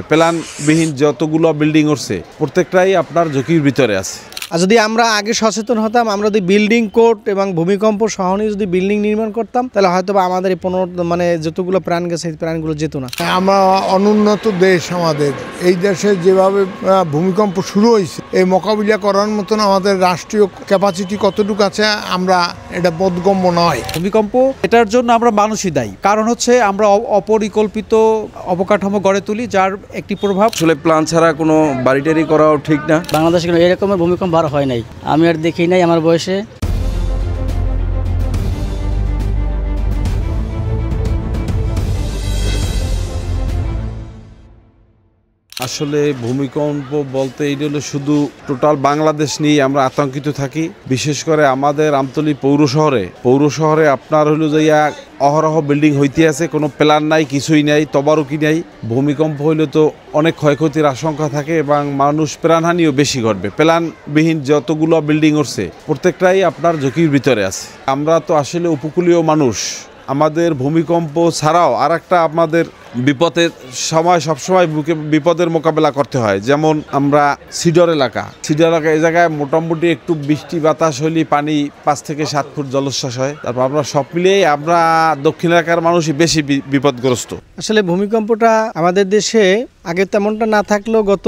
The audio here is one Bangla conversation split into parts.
প্ল্যানবিহীন যতগুলো বিল্ডিং উঠছে প্রত্যেকটাই আপনার ঝুঁকির ভিতরে আছে। আর যদি আমরা আগে সচেতন হতাম, আমরা যদি বিল্ডিং কোড এবং ভূমিকম্প সহনীয় যদি বিল্ডিং নির্মাণ করতাম, তাহলে হয়তো আমাদের এই যতগুলো প্রাণ গেছে এই প্রাণগুলো যেত না। আমরা অনুন্নত দেশ, আমাদের এই দেশে যেভাবে ভূমিকম্প শুরু হয়েছে এই মোকাবিলা করার মতন আমাদের রাষ্ট্রীয় ক্যাপাসিটি কতটুকু আছে আমরা এটা বোধগম্য নয়। ভূমিকম্প এটার জন্য আমরা মানুষই দায়ী, কারণ হচ্ছে আমরা অপরিকল্পিত অবকাঠামো গড়ে তুলি যার একটি প্রভাব। আসলে প্ল্যান ছাড়া কোনো বাড়িটারি করাও ঠিক না। বাংলাদেশে এরকমের ভূমিকম্প আর হয় নাই, আমি আর দেখি নাই আমার বয়সে। আসলে ভূমিকম্প বলতে এটা হলো শুধু টোটাল বাংলাদেশ নিয়ে আমরা আতঙ্কিত থাকি। বিশেষ করে আমাদের আমতলী পৌর শহরে আপনার হলো যে অহরহ বিল্ডিং হইতে আছে, কোনো প্ল্যান নাই, কিছুই নাই, তদারকি নাই। ভূমিকম্প হইলে তো অনেক ক্ষয়ক্ষতির আশঙ্কা থাকে এবং মানুষ প্রাণহানিও বেশি ঘটবে। প্ল্যানবিহীন যতগুলো বিল্ডিং উঠছে প্রত্যেকটাই আপনার ঝুঁকির ভিতরে আছে। আমরা তো আসলে উপকূলীয় মানুষ, আমাদের ভূমিকম্প ছাড়াও আর একটা আমাদের বিপদের সময় সবসময় বিপদের মোকাবেলা করতে হয়। যেমন আমরা সিডর এলাকা এই জায়গায় মোটামুটি একটু বৃষ্টি বাতাস হলে পানি 5 থেকে 7 ফুট জলোচ্ছ্বাস হয়। তারপর আমরা সব মিলিয়ে আমরা দক্ষিণ এলাকার মানুষই বেশি বিপদগ্রস্ত। আসলে ভূমিকম্পটা আমাদের দেশে আগে তেমনটা না থাকলেও গত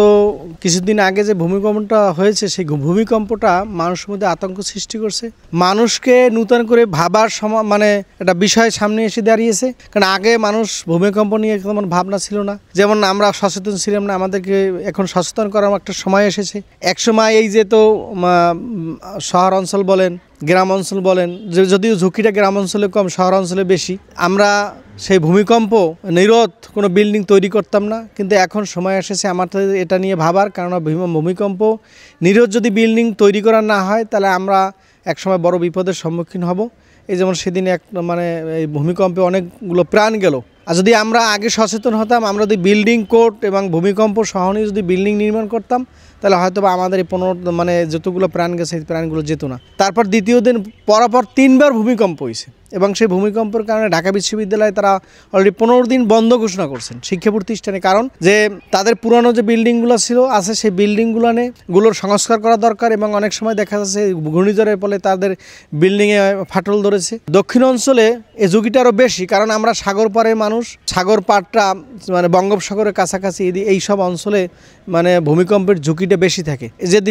কিছুদিন আগে যে ভূমিকম্পটা হয়েছে সেই ভূমিকম্পটা মানুষের মধ্যে আতঙ্ক সৃষ্টি করছে। মানুষকে নূতন করে ভাবার একটা বিষয় সামনে এসে দাঁড়িয়েছে। কারণ আগে মানুষ ভূমিকম্প নিয়ে তেমন ভাবনা ছিল না, যেমন আমরা সচেতন ছিলাম না। আমাদেরকে এখন সচেতন করার একটা সময় এসেছে। এক সময় এই যে তো শহর অঞ্চল বলেন, গ্রাম অঞ্চল বলেন, যদিও ঝুঁকিটা গ্রাম অঞ্চলে কম, শহর অঞ্চলে বেশি, আমরা সেই ভূমিকম্প নিরোধ কোনো বিল্ডিং তৈরি করতাম না। কিন্তু এখন সময় এসেছে আমাদের এটা নিয়ে ভাবার, কারণ ভূমিকম্প নিরোধ যদি বিল্ডিং তৈরি করা না হয় তাহলে আমরা একসময় বড় বিপদের সম্মুখীন হব। এই যেমন সেদিন এই ভূমিকম্পে অনেকগুলো প্রাণ গেল। আর যদি আমরা আগে সচেতন হতাম, আমরা যদি বিল্ডিং কোড এবং ভূমিকম্প সহনীয় যদি বিল্ডিং নির্মাণ করতাম, তাহলে হয়তো আমাদের এই যতগুলো প্রাণ গেছে এই প্রাণগুলো যেত না। তারপর দ্বিতীয় দিন পরপর 3বার ভূমিকম্প হয়েছে এবং সেই ভূমিকম্পের কারণে ঢাকা বিশ্ববিদ্যালয়ে তারা অলরেডি 15 দিন বন্ধ ঘোষণা করছেন শিক্ষা প্রতিষ্ঠানে। কারণ যে তাদের পুরানো যে বিল্ডিংগুলো আছে সেই বিল্ডিংগুলোর সংস্কার করা দরকার এবং অনেক সময় দেখা যাচ্ছে ঘূর্ণিঝড়ের ফলে তাদের বিল্ডিংয়ে ফাটল ধরেছে। দক্ষিণ অঞ্চলে এই ঝুঁকিটা আরও বেশি, কারণ আমরা সাগর পাড়ের মানুষ। সাগর পাড়টা বঙ্গোপসাগরের কাছাকাছি, এই সব অঞ্চলে ভূমিকম্পের ঝুঁকিটা বেশি থাকে।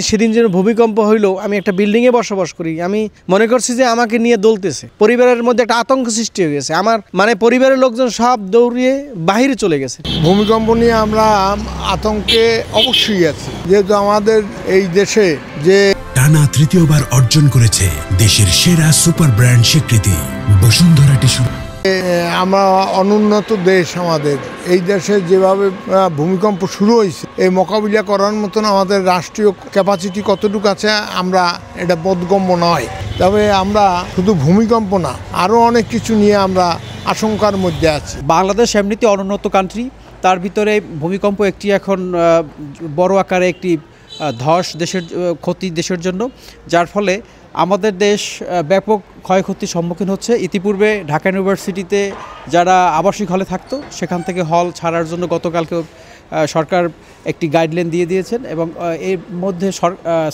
সেদিন যেন ভূমিকম্প হইলো, আমি একটা বিল্ডিংয়ে বসবাস করি, আমি মনে করছি যে আমাকে নিয়ে দোলতেছে। পরিবারের মধ্যে একটা আতঙ্ক সৃষ্টি হয়ে গেছে। আমার পরিবারের লোকজন সব দৌড়িয়ে বাহিরে চলে গেছে। ভূমিকম্প নিয়ে আমরা আতঙ্কে অবশ্যই আছি, যেহেতু আমাদের এই দেশে যে টানা তৃতীয়বার অর্জন করেছে দেশের সেরা সুপার ব্র্যান্ড স্বীকৃতি বসুন্ধরা টিস্যু। আমরা অনুন্নত দেশ, আমাদের এই দেশে যেভাবে ভূমিকম্প শুরু হয়েছে এই মোকাবিলা করার মতন আমাদের রাষ্ট্রীয় ক্যাপাসিটি কতটুকু আছে আমরা এটা বোধগম্য নয়। তবে আমরা শুধু ভূমিকম্প না, আরও অনেক কিছু নিয়ে আমরা আশঙ্কার মধ্যে আছি। বাংলাদেশ এমনিতে অনুন্নত কান্ট্রি, তার ভিতরে ভূমিকম্প একটি এখন বড় আকারে একটি ধস ক্ষতি দেশের জন্য, যার ফলে আমাদের দেশ ব্যাপক ক্ষয়ক্ষতির সম্মুখীন হচ্ছে। ইতিপূর্বে ঢাকা ইউনিভার্সিটিতে যারা আবাসিক হলে থাকতো সেখান থেকে হল ছাড়ার জন্য গতকালকে সরকার একটি গাইডলাইন দিয়ে দিয়েছেন এবং এর মধ্যে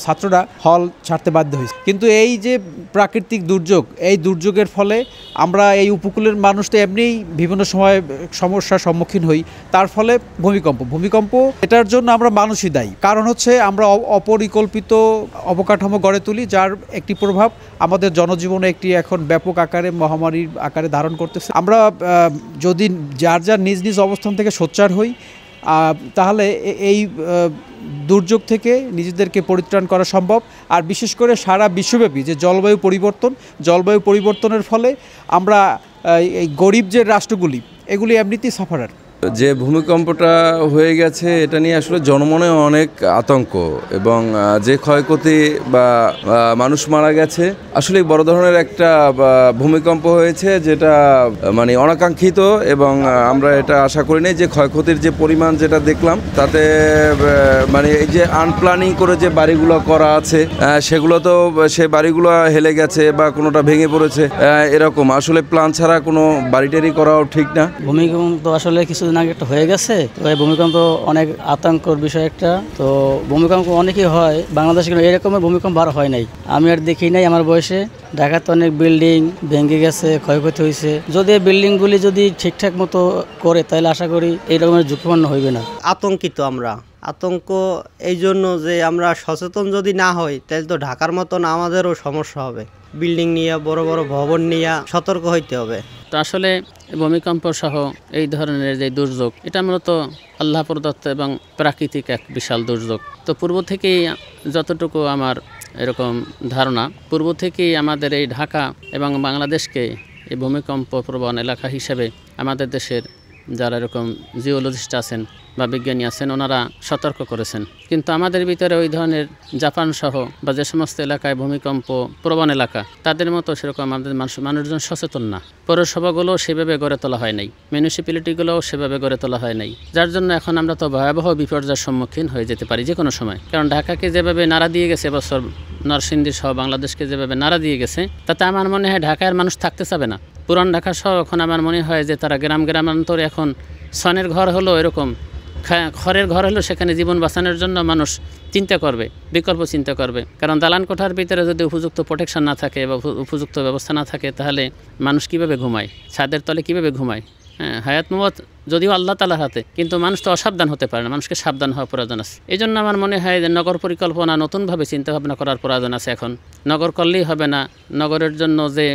ছাত্ররা হল ছাড়তে বাধ্য হয়েছে। কিন্তু এই যে প্রাকৃতিক দুর্যোগ, এই দুর্যোগের ফলে আমরা এই উপকূলের মানুষ তো এমনিই বিভিন্ন সময় সমস্যার সম্মুখীন হই, তার ফলে ভূমিকম্প এটার জন্য আমরা মানুষই দায়ী, কারণ হচ্ছে আমরা অপরিকল্পিত অবকাঠামো গড়ে তুলি যার একটি প্রভাব আমাদের জনজীবনে একটি এখন ব্যাপক আকারে মহামারীর আকারে ধারণ করতেছে। আমরা যদি যার নিজ নিজ অবস্থান থেকে সোচ্চার হই তাহলে এই দুর্যোগ থেকে নিজেদেরকে পরিত্রাণ করা সম্ভব। আর বিশেষ করে সারা বিশ্বব্যাপী যে জলবায়ু পরিবর্তনের ফলে আমরা এই গরিব যে রাষ্ট্রগুলি এগুলি এমনিতেই সাফারার। যে ভূমিকম্পটা হয়ে গেছে এটা নিয়ে আসলে জনমনে অনেক আতঙ্ক এবং যে ক্ষয়ক্ষতি বা মানুষ মারা গেছে, আসলে বড় ধরনের একটা ভূমিকম্প হয়েছে যেটা অনাকাঙ্ক্ষিত এবং আমরা এটা আশা করি নাই। যে ক্ষয়ক্ষতির যে পরিমাণ যেটা দেখলাম তাতে এই যে আনপ্ল্যানিং করে যে বাড়িগুলো করা আছে সেগুলো তো সে বাড়িগুলো হেলে গেছে বা কোনোটা ভেঙে পড়েছে এরকম। আসলে প্ল্যান ছাড়া কোনো বাড়িটারি করাও ঠিক না। ভূমিকম্প তো আসলে কিছু কিছুদিন আগে একটা হয়ে গেছে। তো এই ভূমিকম্প অনেক আতঙ্কর বিষয় একটা। তো ভূমিকম্প অনেকই হয় বাংলাদেশে, কিন্তু এরকমের ভূমিকম্প আর হয় নাই। আমি আর দেখি নাই আমার বয়সে। ঢাকাতে অনেক বিল্ডিং ভেঙে গেছে, ক্ষয়ক্ষতি হয়েছে। যদি এই বিল্ডিংগুলি যদি ঠিকঠাক মতো করে তাহলে আশা করি এই রকমের ঝুঁকিপূর্ণ হইবে না। আতঙ্কিত আমরা। আতঙ্ক এই জন্য যে আমরা সচেতন যদি না হই তাহলে তো ঢাকার মতন আমাদেরও সমস্যা হবে। বিল্ডিং নিয়ে, বড় বড় ভবন নিয়ে সতর্ক হইতে হবে। তো আসলে ভূমিকম্প সহ এই ধরনের যে দুর্যোগ, এটা মূলত আল্লাহ প্রদত্ত এবং প্রাকৃতিক এক বিশাল দুর্যোগ। তো পূর্ব থেকেই যতটুকু আমার এরকম ধারণা, পূর্ব থেকেই আমাদের এই ঢাকা এবং বাংলাদেশকে এই ভূমিকম্প প্রবণ এলাকা হিসেবে আমাদের দেশের যারা এরকম জিওলজিস্ট আছেন বা বিজ্ঞানী আছেন ওনারা সতর্ক করেছেন। কিন্তু আমাদের ভিতরে ওই ধরনের জাপান সহ বা যে সমস্ত এলাকায় ভূমিকম্প প্রবণ এলাকা, তাদের মতো সেরকম আমাদের মানুষজন সচেতন না। পৌরসভাগুলোও সেভাবে গড়ে তোলা হয় নাই, মিউনিসিপ্যালিটিগুলোও সেভাবে গড়ে তোলা হয় নাই, যার জন্য এখন আমরা তো ভয়াবহ বিপর্যয়ের সম্মুখীন হয়ে যেতে পারি যে কোনো সময়। কারণ ঢাকাকে যেভাবে নাড়া দিয়ে গেছে এবছর, নরসিংদী সহ বাংলাদেশকে যেভাবে নাড়া দিয়ে গেছে, তাতে আমার মনে হয় ঢাকার মানুষ থাকতে চাবে না। পুরান ঢাকা সহ এখন আমার মনে হয় যে তারা গ্রামান্তরে এখন সনের ঘর হলো, এরকম খড়ের ঘর হলো, সেখানে জীবন বাঁচানোর জন্য মানুষ চিন্তা করবে, বিকল্প চিন্তা করবে। কারণ দালান কোঠার ভিতরে যদি উপযুক্ত প্রোটেকশন না থাকে বা উপযুক্ত ব্যবস্থা না থাকে, তাহলে মানুষ কিভাবে ঘুমায়, ছাদের তলে কিভাবে ঘুমায়? হ্যাঁ, হায়াত মওয়াত যদিও আল্লাহ তাআলার হাতে, কিন্তু মানুষ তো অসাবধান হতে পারে না, মানুষকে সাবধান হওয়া প্রয়োজন আছে। এই জন্য আমার মনে হয় যে নগর পরিকল্পনা নতুনভাবে চিন্তাভাবনা করার প্রয়োজন আছে। এখন নগর করলেই হবে না, নগরের জন্য যে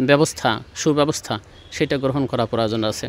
ব্যবস্থা, সুব্যবস্থা, সেটা গ্রহণ করা প্রয়োজন আছে।